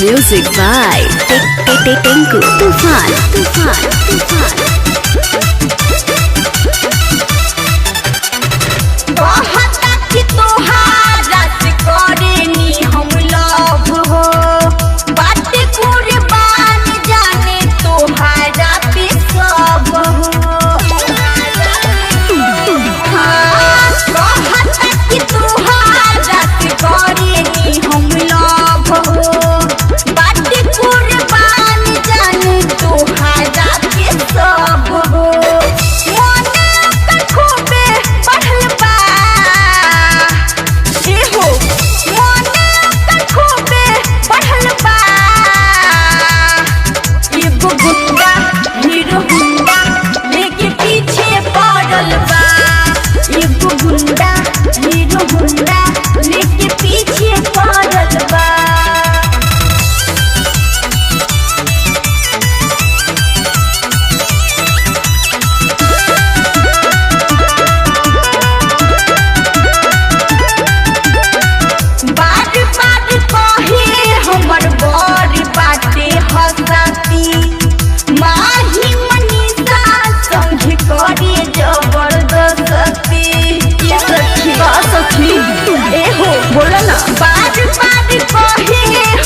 Music by Tinku Tufan.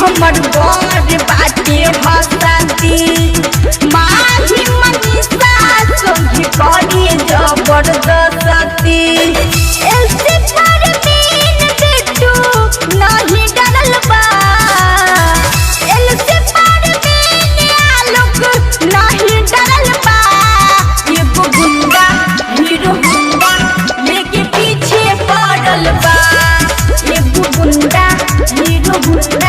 हमर बड़ बाटे हंसती माही मनीषा संग करी जबरदस्ती ऐसे परवीन बिट्टू नहीं डरल बा ऐसे परवीन आलोक नहीं डरल बा एगो गुंडा हीरो गुंडा लेके पीछे पड़ल बा एगो गुंडा हीरो गुंडा